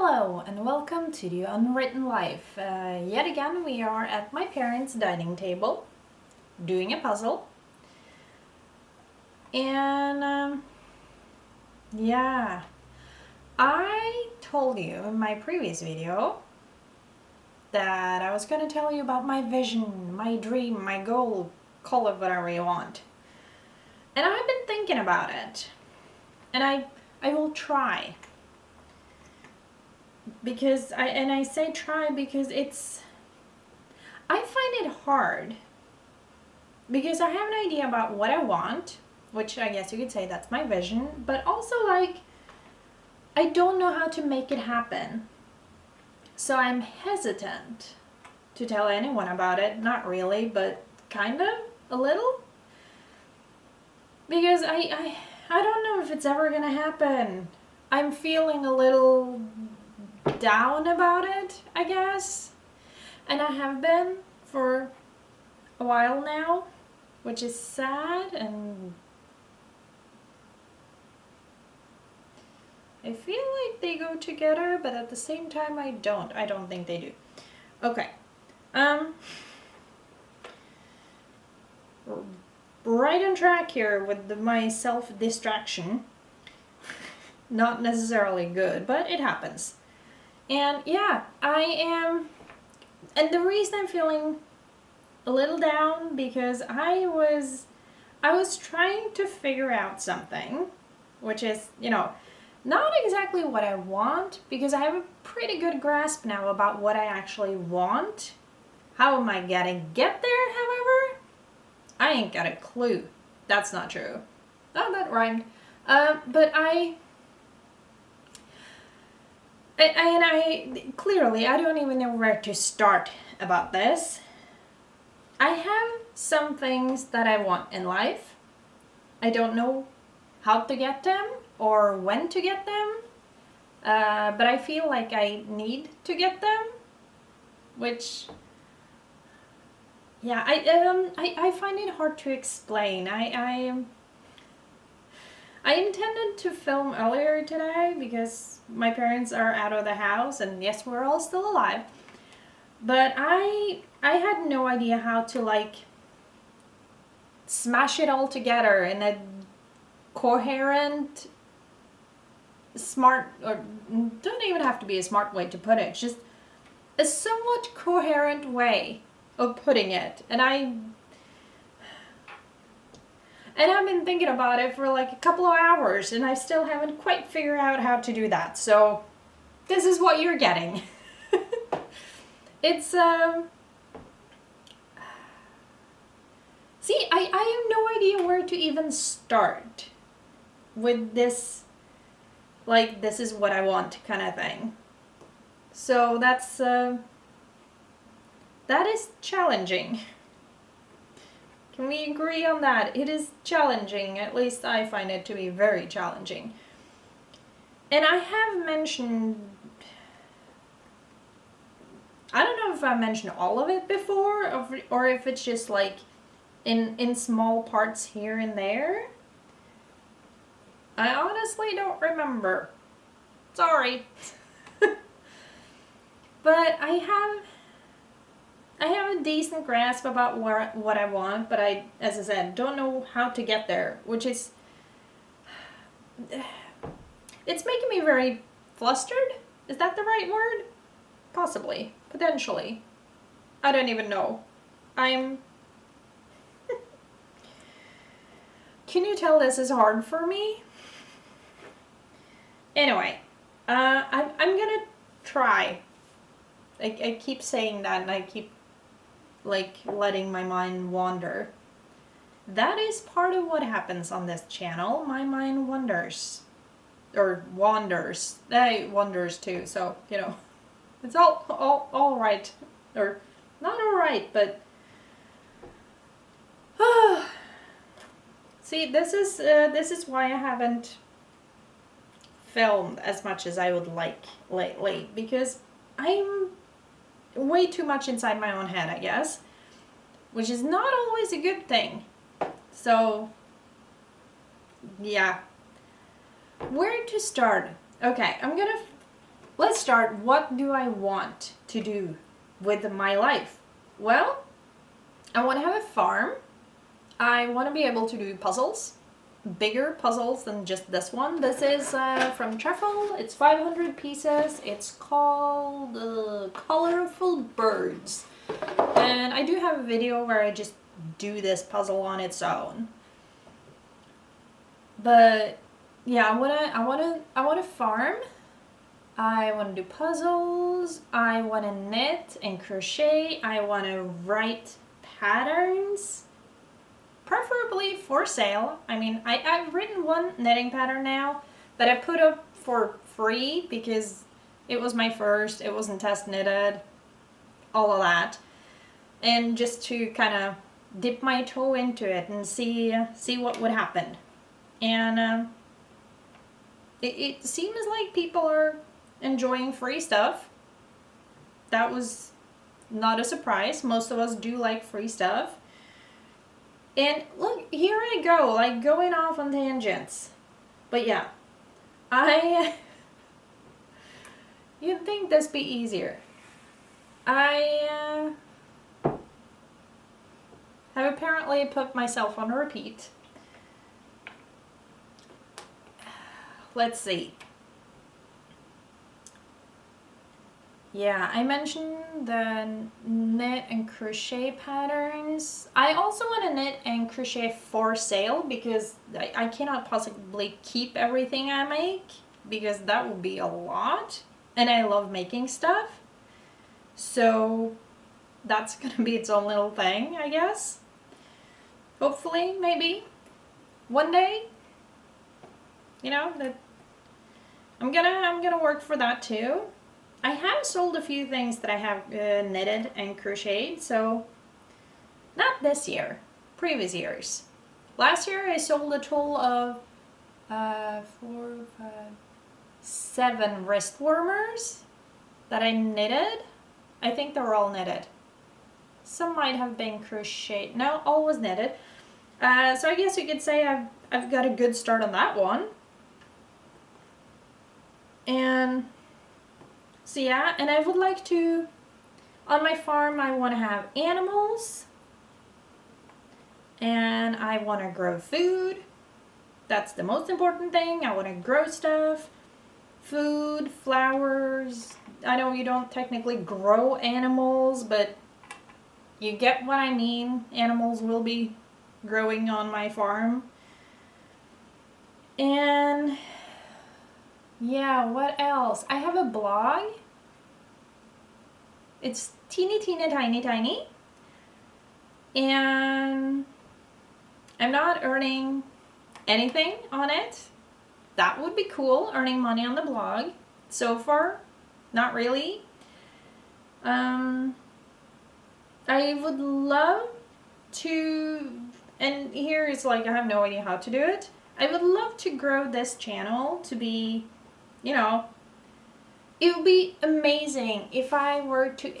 Hello and welcome to the Unwritten Life. Yet again we are at my parents' dining table doing a puzzle. And I told you in my previous video that I was going to tell you about my vision, my dream, my goal, call it whatever you want. And I've been thinking about it. And I will try. Because I say try because I find it hard because I have an idea about what I want, which I guess you could say that's my vision, but also I don't know how to make it happen. So I'm hesitant to tell anyone about it, not really, but kind of, a little. Because I don't know if it's ever gonna happen. I'm feeling a little down about it, I guess, and I have been for a while now, which is sad, and I feel like they go together, but at the same time I don't think they do. Okay, right on track here with my self-distraction. Not necessarily good, but it happens. And yeah, I am, and the reason I'm feeling a little down because I was trying to figure out something, which is, not exactly what I want, because I have a pretty good grasp now about what I actually want. How am I gonna get there, however? I ain't got a clue. That's not true. Oh, that rhymed. But clearly, I don't even know where to start about this. I have some things that I want in life. I don't know how to get them or when to get them, but I feel like I need to get them, which, yeah, I find it hard to explain. I intended to film earlier today because my parents are out of the house, and yes, we're all still alive. But I had no idea how to smash it all together in a coherent, smart, or don't even have to be a smart way to put it, just a somewhat coherent way of putting it. And I've been thinking about it for a couple of hours, and I still haven't quite figured out how to do that. So this is what you're getting. It's, see, I have no idea where to even start with this, this is what I want kind of thing. So that is challenging. Can we agree on that? It is challenging. At least I find it to be very challenging. And I have mentioned, I don't know if I mentioned all of it before, or if it's just in small parts here and there. I honestly don't remember. Sorry. But I have a decent grasp about what I want, but as I said, don't know how to get there, which is, it's making me very flustered. Is that the right word? Possibly. Potentially. I don't even know. Can you tell this is hard for me? Anyway, I'm gonna try. I keep saying that, and I keep letting my mind wander. That is part of what happens on this channel. My mind wanders. Or wanders. It wanders too, so, it's all right. Or not all right, but see, this is why I haven't filmed as much as I would like lately, because I'm way too much inside my own head, I guess, which is not always a good thing. So yeah, where to start? Okay, I'm gonna let's start. What do I want to do with my life? Well, I want to have a farm. I want to be able to do puzzles, bigger puzzles than just this one. This is from Truffle. It's 500 pieces. It's called Colorful Birds. And I do have a video where I just do this puzzle on its own. But yeah, I want to farm. I want to do puzzles. I want to knit and crochet. I want to write patterns, preferably for sale. I mean, I've written one knitting pattern now that I put up for free because it was my first. It wasn't test knitted, all of that, and just to kind of dip my toe into it and see what would happen. And it seems like people are enjoying free stuff. That was not a surprise. Most of us do like free stuff. And look, here I go, like going off on tangents. But yeah, you'd think this be easier. I have apparently put myself on repeat. Let's see. Yeah, I mentioned the knit and crochet patterns. I also want to knit and crochet for sale because I cannot possibly keep everything I make because that would be a lot. And I love making stuff. So that's going to be its own little thing, I guess. Hopefully, maybe one day, you know, that I'm gonna work for that too. I have sold a few things that I have knitted and crocheted, so not this year, previous years. Last year I sold a total of 4, 5, 7 wrist warmers that I knitted. I think they were all knitted. Some might have been crocheted. No, all was knitted. So I guess you could say I've got a good start on that one. And so yeah, and I would like to, on my farm, I want to have animals. And I want to grow food. That's the most important thing. I want to grow stuff. Food, flowers. I know you don't technically grow animals, but you get what I mean. Animals will be growing on my farm. And yeah, what else? I have a blog. It's teeny tiny. And I'm not earning anything on it. That would be cool, earning money on the blog. So far, not really. I would love to, and here is like I have no idea how to do it. I would love to grow this channel to be, you know, it would be amazing if I were to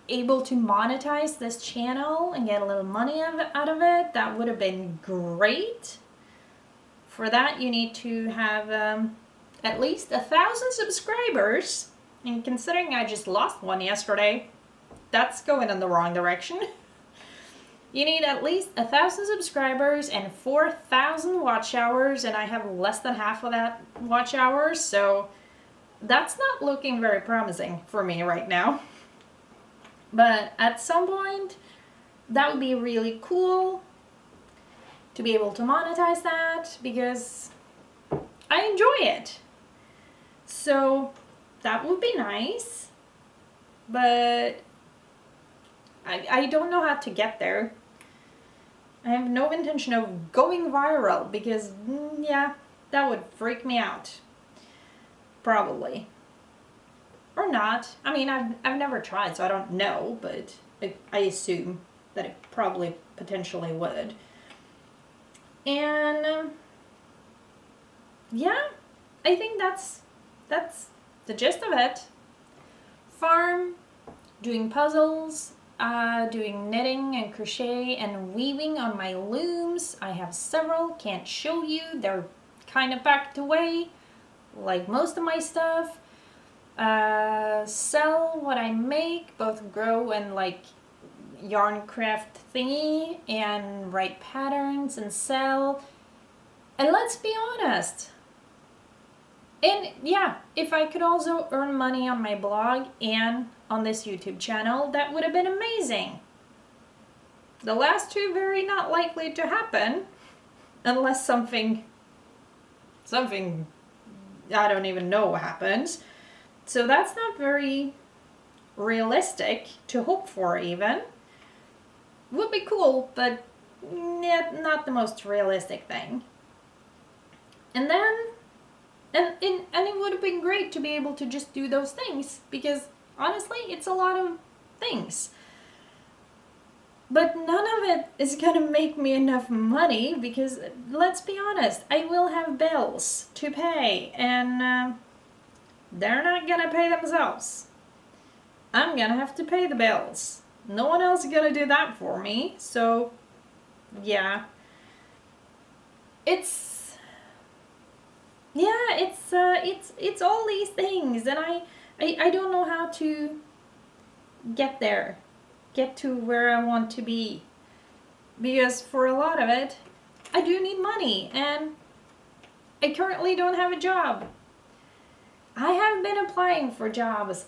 able to monetize this channel and get a little money out of it. That would have been great. For that, you need to have at least 1,000 subscribers. And considering I just lost one yesterday, that's going in the wrong direction. You need at least 1,000 subscribers and 4,000 watch hours, and I have less than half of that watch hours, so that's not looking very promising for me right now. But at some point, that would be really cool to be able to monetize that because I enjoy it. So that would be nice, but I don't know how to get there. I have no intention of going viral because, yeah, that would freak me out. Probably. Or not. I mean, I've never tried, so I don't know, but I assume that it probably potentially would. And, yeah, I think that's the gist of it. Farm, doing puzzles, doing knitting and crochet and weaving on my looms. I have several, can't show you. They're kind of packed away, like most of my stuff. sell what I make, both grow and like yarn craft thingy, and write patterns and sell. And let's be honest, and yeah, if I could also earn money on my blog and on this YouTube channel, that would have been amazing. The last two very not likely to happen unless something I don't even know what happens. So that's not very realistic to hope for even. Would be cool, but not the most realistic thing. And then, and it would have been great to be able to just do those things, because honestly, it's a lot of things. But none of it is gonna make me enough money, because let's be honest, I will have bills to pay, and they're not gonna pay themselves. I'm gonna have to pay the bills. No one else is gonna do that for me. So, yeah, it's all these things, and I don't know how to get there, get to where I want to be, because for a lot of it, I do need money, and I currently don't have a job. I have been applying for jobs.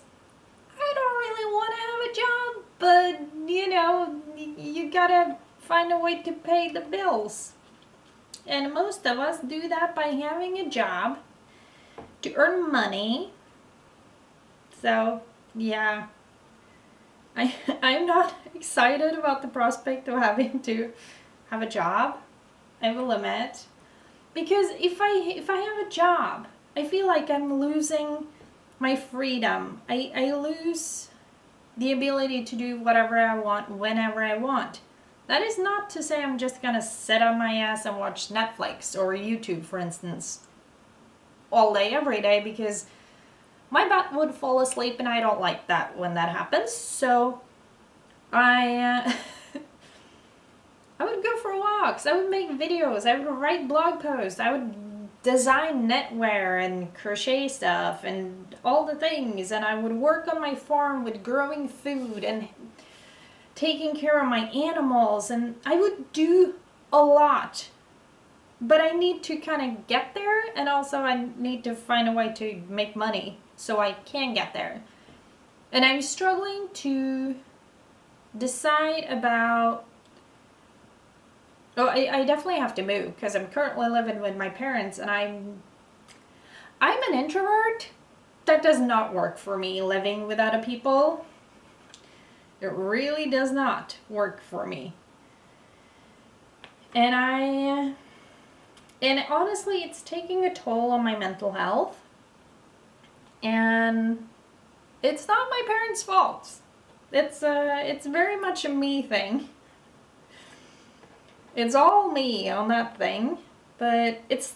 I don't really want to have a job, but you know, you gotta find a way to pay the bills. And most of us do that by having a job to earn money. So, yeah. I'm not excited about the prospect of having to have a job, I will admit. Because if I have a job, I feel like I'm losing my freedom. I lose the ability to do whatever I want, whenever I want. That is not to say I'm just gonna sit on my ass and watch Netflix or YouTube, for instance, all day, every day, because my butt would fall asleep, and I don't like that when that happens. So I would go for walks, I would make videos, I would write blog posts, I would design knitwear and crochet stuff and all the things, and I would work on my farm with growing food and taking care of my animals, and I would do a lot. But I need to kind of get there, and also I need to find a way to make money so I can get there. And I'm struggling to decide about... Oh, I definitely have to move, because I'm currently living with my parents, and I'm an introvert. That does not work for me, living with other people. It really does not work for me. And honestly, it's taking a toll on my mental health. And it's not my parents' fault. It's very much a me thing. It's all me on that thing, but it's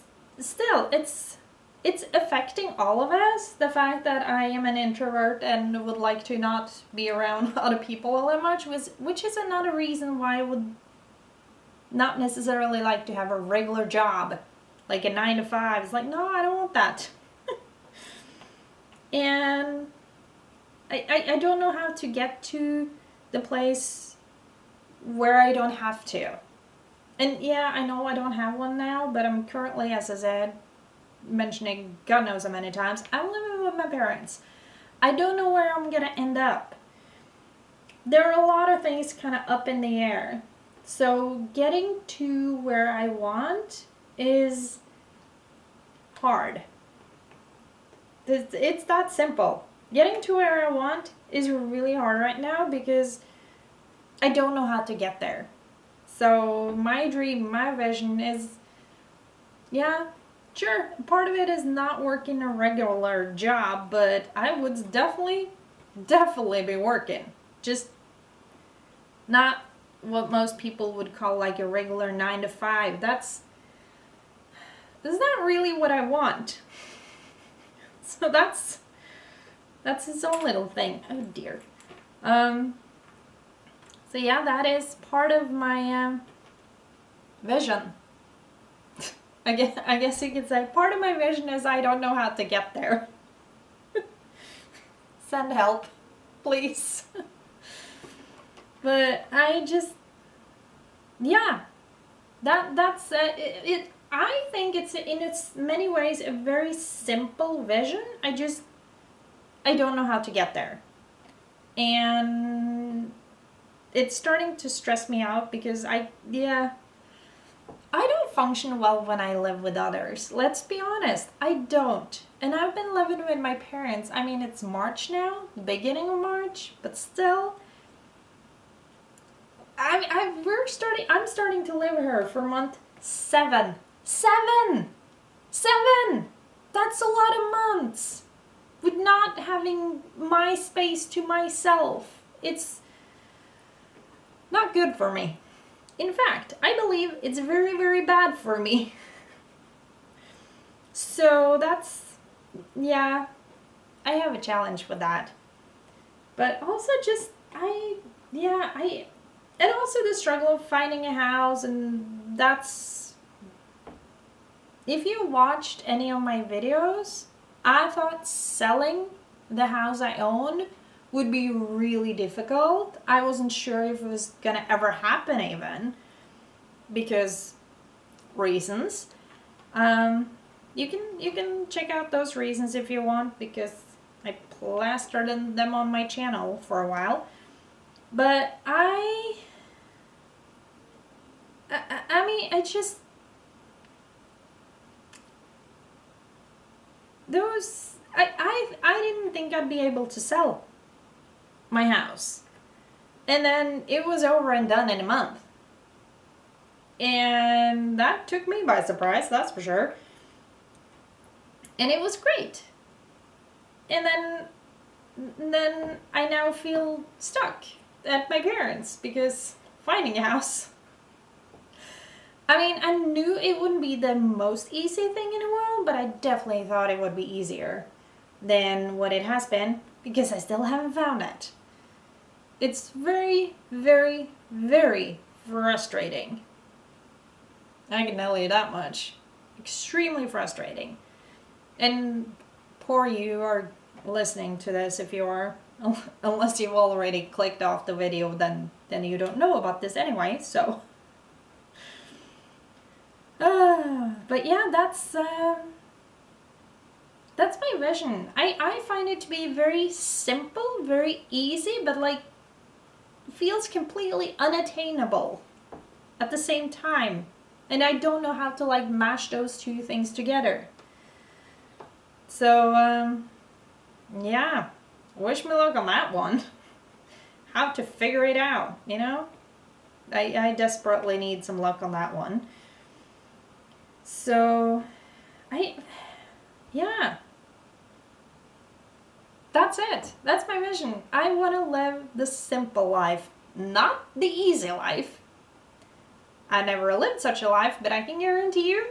affecting all of us, the fact that I am an introvert and would like to not be around other people all that much, which is another reason why I would not necessarily like to have a regular job, like a 9 to 5. It's like, no, I don't want that. And I don't know how to get to the place where I don't have to. And yeah, I know I don't have one now, but I'm currently, as I said, mentioning God knows how many times, I'm living with my parents. I don't know where I'm gonna end up. There are a lot of things kind of up in the air. So getting to where I want is hard. It's that simple. Getting to where I want is really hard right now, because I don't know how to get there. So my dream, my vision is, yeah, sure, part of it is not working a regular job, but I would definitely be working. Just not what most people would call like a regular 9 to 5. That's not really what I want. So that's its own little thing. Oh dear. So yeah, that is part of my vision. I guess you could say part of my vision is I don't know how to get there. Send help, please. But I just, yeah, that's it. I think it's in its many ways a very simple vision. I don't know how to get there, and it's starting to stress me out because I don't function well when I live with others. Let's be honest, I don't. And I've been living with my parents. I mean, it's March now, the beginning of March, but still. I'm starting to live with her for month 7. 7! That's a lot of months with not having my space to myself. It's not good for me. In fact, I believe it's very, very bad for me. So that's, yeah, I have a challenge with that. But also just, and also the struggle of finding a house, and that's, if you watched any of my videos, I thought selling the house I owned would be really difficult. I wasn't sure if it was gonna ever happen even, because reasons. You can check out those reasons if you want, because I plastered them on my channel for a while. But I mean, I just, I didn't think I'd be able to sell my house. And then it was over and done in a month. And that took me by surprise, that's for sure. And it was great. And then I now feel stuck at my parents because finding a house. I mean, I knew it wouldn't be the most easy thing in the world, but I definitely thought it would be easier than what it has been, because I still haven't found it. It's very, very, very frustrating. I can tell you that much. Extremely frustrating. And poor you are listening to this, if you are. Unless you've already clicked off the video, then you don't know about this anyway, so. But yeah, that's my vision. I find it to be very simple, very easy, but like feels completely unattainable at the same time. And I don't know how to like mash those two things together. So, yeah, wish me luck on that one. How to figure it out, you know? I desperately need some luck on that one. So, yeah. That's it. That's my vision. I want to live the simple life, not the easy life. I never lived such a life, but I can guarantee you,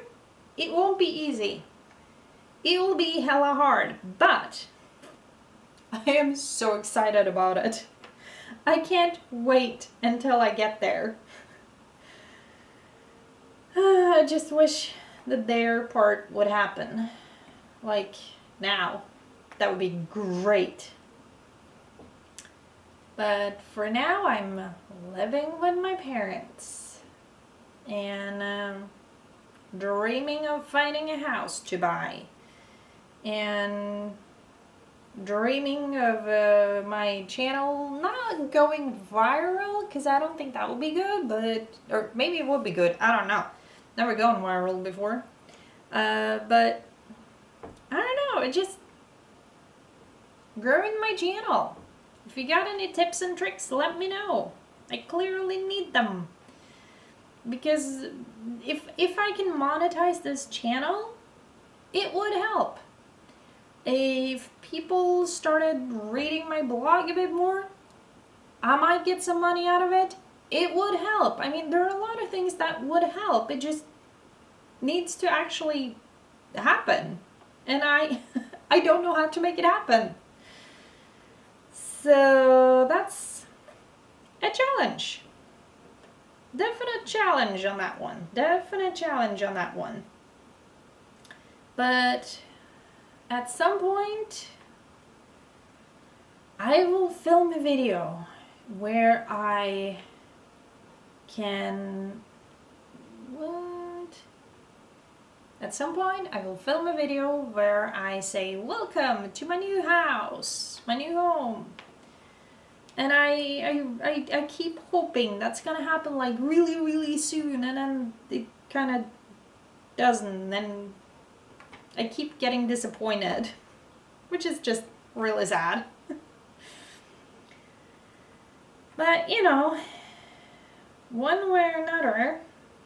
it won't be easy. It will be hella hard, but I am so excited about it. I can't wait until I get there. I just wish the there part would happen. Like now. That would be great. But for now, I'm living with my parents. And dreaming of finding a house to buy. And dreaming of my channel not going viral, because I don't think that would be good, but, or maybe it would be good, I don't know. Never gone viral before. But I don't know, it just growing my channel. If you got any tips and tricks, let me know. I clearly need them. Because if I can monetize this channel, it would help. If people started reading my blog a bit more, I might get some money out of it. It would help. I mean, there are a lot of things that would help. It just needs to actually happen. And I don't know how to make it happen. So that's a challenge. Definite challenge on that one. Definite challenge on that one. But at some point, I will film a video where I can... At some point, I will film a video where I say, welcome to my new house, my new home. And I keep hoping that's gonna happen like really, really soon, and then it kind of doesn't, and I keep getting disappointed, which is just really sad. But, you know, one way or another,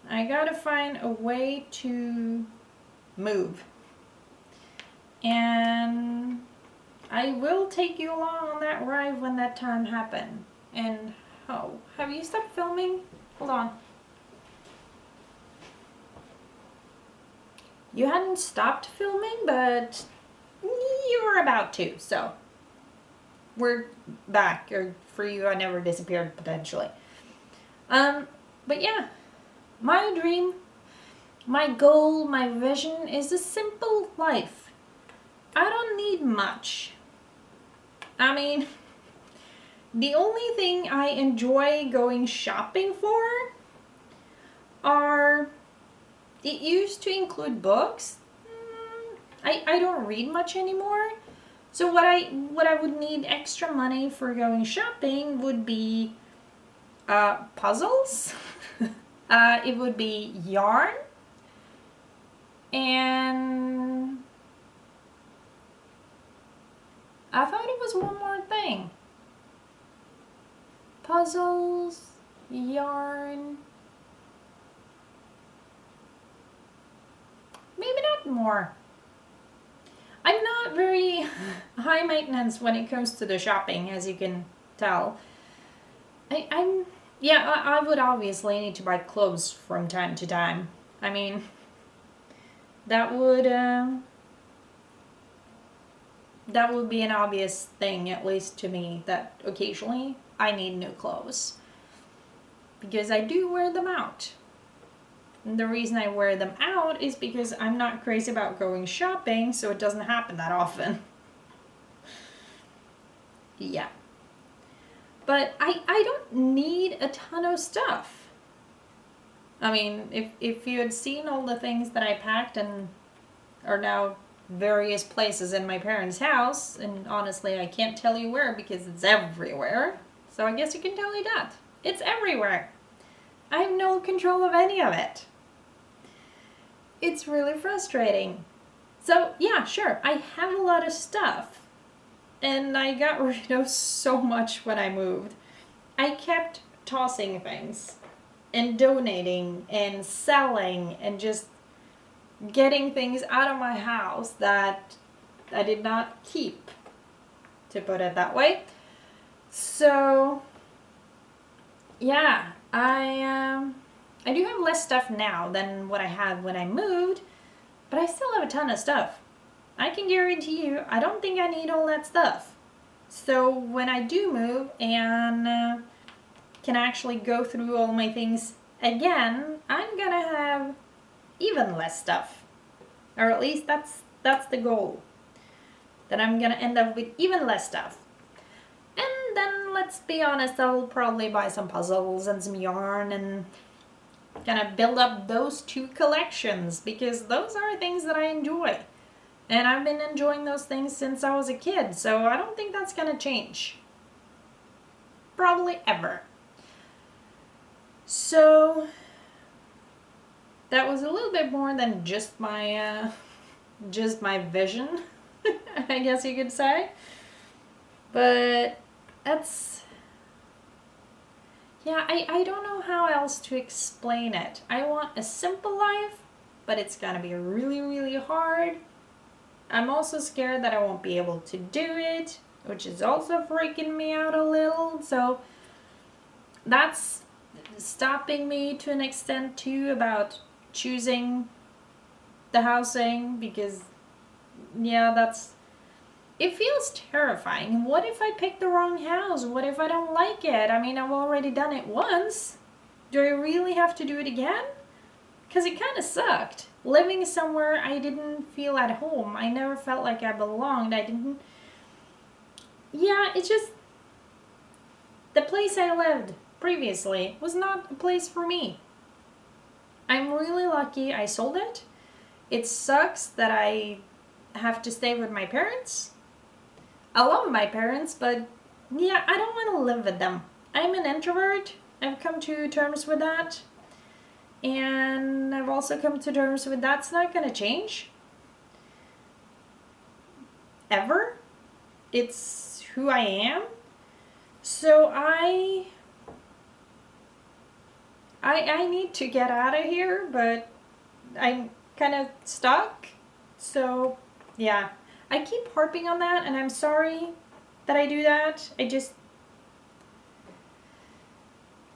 I gotta find a way to move. And I will take you along on that ride when that time happens. And, oh, have you stopped filming? Hold on. You hadn't stopped filming, but you were about to, so we're back. Or for you, I never disappeared, potentially. But yeah, my dream, my goal, my vision is a simple life. I don't need much. I mean, the only thing I enjoy going shopping for are... It used to include books. I don't read much anymore. So what I would need extra money for going shopping would be puzzles. It would be yarn. And I thought it was one more thing. Puzzles, yarn. Maybe not more. I'm not very high maintenance when it comes to the shopping, as you can tell. I would obviously need to buy clothes from time to time. I mean, that would be an obvious thing, at least to me, that occasionally I need new clothes. Because I do wear them out. And the reason I wear them out is because I'm not crazy about going shopping, so it doesn't happen that often. Yeah. But I don't need a ton of stuff. I mean, if you had seen all the things that I packed and are now various places in my parents' house, and honestly I can't tell you where because it's everywhere, so I guess you can tell you that. It's everywhere. I have no control of any of it. It's really frustrating. So yeah, sure, I have a lot of stuff. And I got rid of so much when I moved. I kept tossing things and donating and selling and just getting things out of my house that I did not keep, to put it that way. So yeah, I do have less stuff now than what I had when I moved, but I still have a ton of stuff. I can guarantee you, I don't think I need all that stuff. So when I do move and can actually go through all my things again, I'm gonna have even less stuff. Or at least that's the goal. That I'm gonna end up with even less stuff. And then, let's be honest, I'll probably buy some puzzles and some yarn and gonna build up those two collections, because those are things that I enjoy. And I've been enjoying those things since I was a kid, so I don't think that's gonna change. Probably ever. So that was a little bit more than just my vision, I guess you could say. But that's... Yeah, I don't know how else to explain it. I want a simple life, but it's gonna be really, really hard. I'm also scared that I won't be able to do it, which is also freaking me out a little. So that's stopping me to an extent too about choosing the housing, because yeah, it feels terrifying. What if I pick the wrong house? What if I don't like it? I mean, I've already done it once. Do I really have to do it again? Because it kind of sucked. Living somewhere I didn't feel at home. I never felt like I belonged. yeah, it's just the place I lived previously was not a place for me. I'm really lucky I sold it. It sucks that I have to stay with my parents. I love my parents, but yeah, I don't want to live with them. I'm an introvert. I've come to terms with that. And I've also come to terms with that's not going to change. Ever. It's who I am. So I need to get out of here, but I'm kind of stuck. So, yeah. I keep harping on that, and I'm sorry that I do that. I just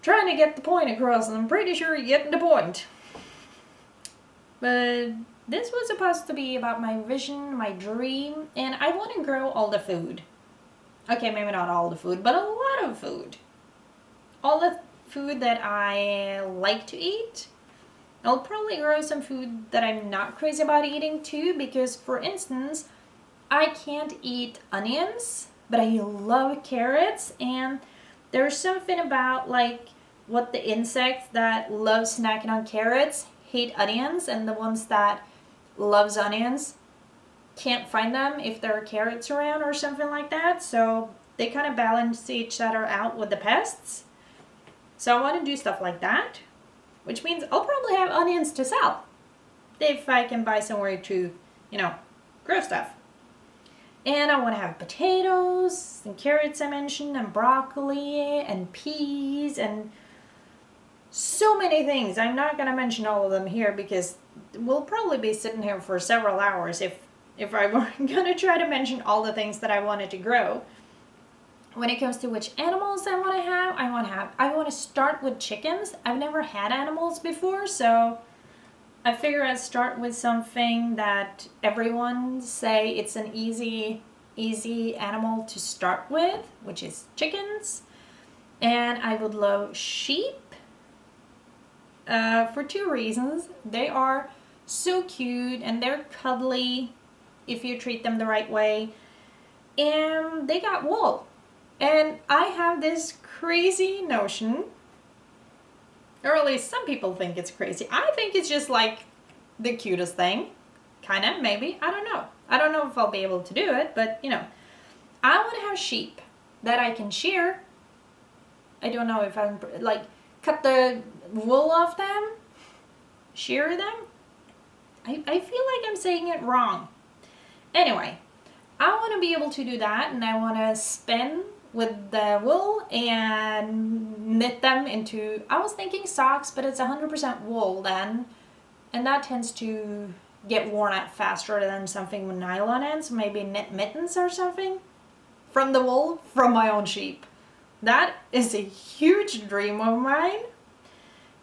trying to get the point across, and I'm pretty sure you're getting the point. But this was supposed to be about my vision, my dream, and I want to grow all the food. Okay, maybe not all the food, but a lot of food. All the food that I like to eat. I'll probably grow some food that I'm not crazy about eating too, because for instance, I can't eat onions, but I love carrots, and there's something about like what the insects that love snacking on carrots hate onions, and the ones that loves onions can't find them if there are carrots around or something like that. So they kind of balance each other out with the pests. So I want to do stuff like that, which means I'll probably have onions to sell if I can buy somewhere to, grow stuff. And I want to have potatoes and carrots I mentioned, and broccoli and peas and so many things. I'm not going to mention all of them here because we'll probably be sitting here for several hours if I were going to try to mention all the things that I wanted to grow. When it comes to which animals I want to start with chickens. I've never had animals before, so I figure I'd start with something that everyone say it's an easy animal to start with, which is chickens. And I would love sheep for two reasons. They are so cute and they're cuddly if you treat them the right way. And they got wool. And I have this crazy notion, or at least some people think it's crazy. I think it's just like the cutest thing. Kinda, maybe. I don't know. I don't know if I'll be able to do it, but I want to have sheep that I can shear. I don't know if I'm like cut the wool off them, shear them. I feel like I'm saying it wrong. Anyway, I want to be able to do that, and I want to spin with the wool and knit them into, I was thinking socks, but it's 100% wool then, and that tends to get worn out faster than something with nylon ends. Maybe knit mittens or something from the wool from my own sheep. That is a huge dream of mine.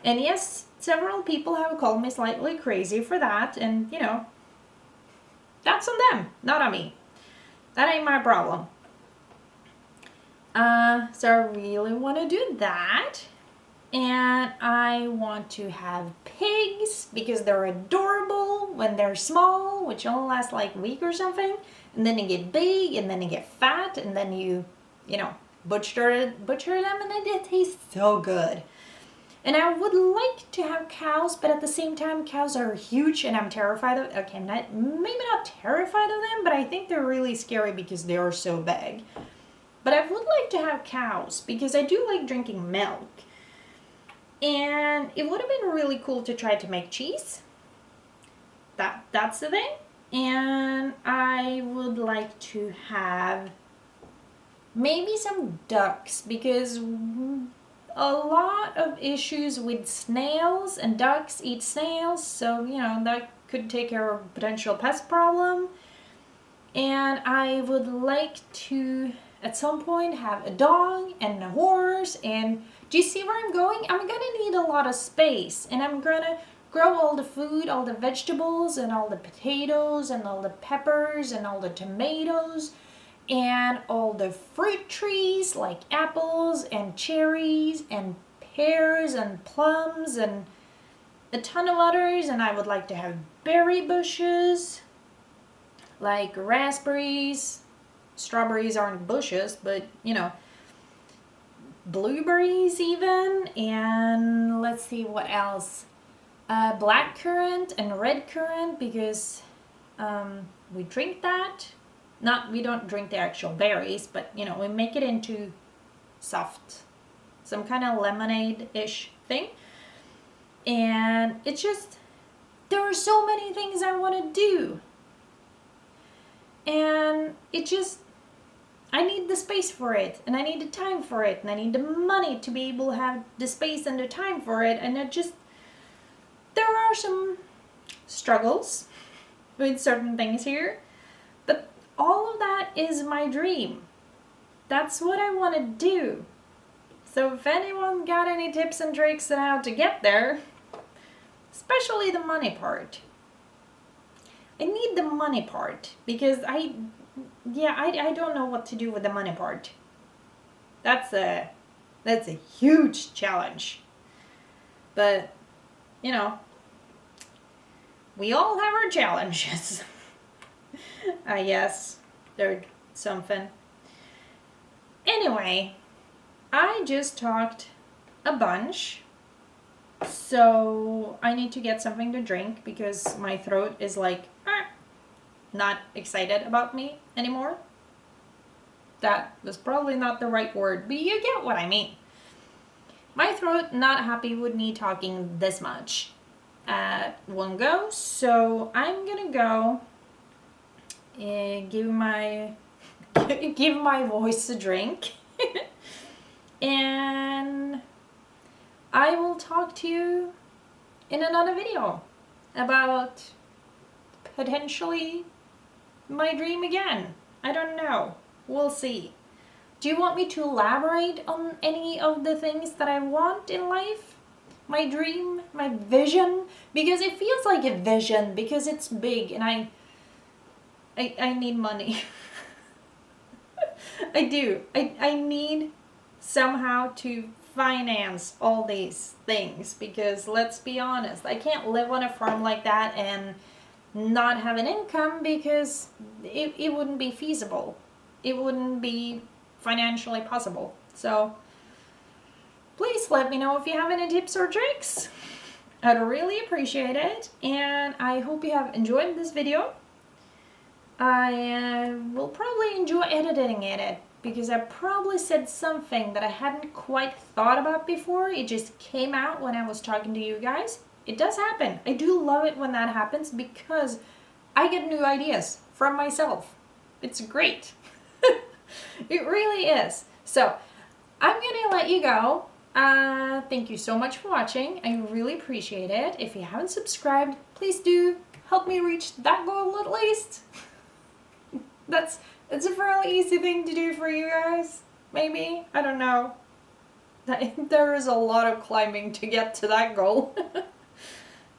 And yes, several people have called me slightly crazy for that, and that's on them, not on me. That ain't my problem. So I really want to do that. And I want to have pigs because they're adorable when they're small, which only last like a week or something. And then they get big, and then they get fat, and then you butcher them, and it tastes so good. And I would like to have cows, but at the same time, cows are huge, and I'm terrified of. Okay, maybe not terrified of them, but I think they're really scary because they are so big. But I would like to have cows because I do like drinking milk. And it would have been really cool to try to make cheese. That's the thing. And I would like to have maybe some ducks because a lot of issues with snails, and ducks eat snails, so that could take care of a potential pest problem. And I would like to at some point have a dog and a horse. And do you see where I'm going? I'm gonna need a lot of space, and I'm gonna grow all the food, all the vegetables, and all the potatoes, and all the peppers, and all the tomatoes, and all the fruit trees like apples and cherries and pears and plums and a ton of others. And I would like to have berry bushes like raspberries, strawberries aren't bushes, but you know, blueberries even, and let's see what else. Black currant and red currant, because we drink that. We don't drink the actual berries, but you know, we make it into soft, some kind of lemonade-ish thing. And it's just, there are so many things I want to do. And it just, I need the space for it, and I need the time for it, and I need the money to be able to have the space and the time for it. And there are some struggles with certain things here, but all of that is my dream. That's what I want to do. So if anyone got any tips and tricks on how to get there, especially the money part. I need the money part because I don't know what to do with the money part. That's a huge challenge. But, you know, we all have our challenges. I guess they're something. Anyway, I just talked a bunch. So I need to get something to drink because my throat is like not excited about me anymore. That was probably not the right word, but you get what I mean. My throat not happy with me talking this much at one go, so I'm gonna go and give my voice a drink. And I will talk to you in another video about potentially my dream again. I don't know. We'll see. Do you want me to elaborate on any of the things that I want in life? My dream, my vision? Because it feels like a vision because it's big and I need money. I do. I need somehow to finance all these things because let's be honest, I can't live on a farm like that and not have an income because it wouldn't be feasible. It wouldn't be financially possible. So please let me know if you have any tips or tricks. I'd really appreciate it, and I hope you have enjoyed this video. I will probably enjoy editing it because I probably said something that I hadn't quite thought about before. It just came out when I was talking to you guys. It does happen. I do love it when that happens because I get new ideas from myself. It's great. It really is. So I'm gonna let you go. Thank you so much for watching. I really appreciate it. If you haven't subscribed, please do help me reach that goal at least. It's a fairly easy thing to do for you guys. Maybe. I don't know. There is a lot of climbing to get to that goal.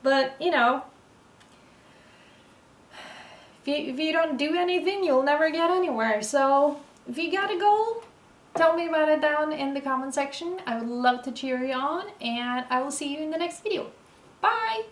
But, you know, if you don't do anything, you'll never get anywhere. So, if you got a goal, tell me about it down in the comment section. I would love to cheer you on, and I will see you in the next video. Bye!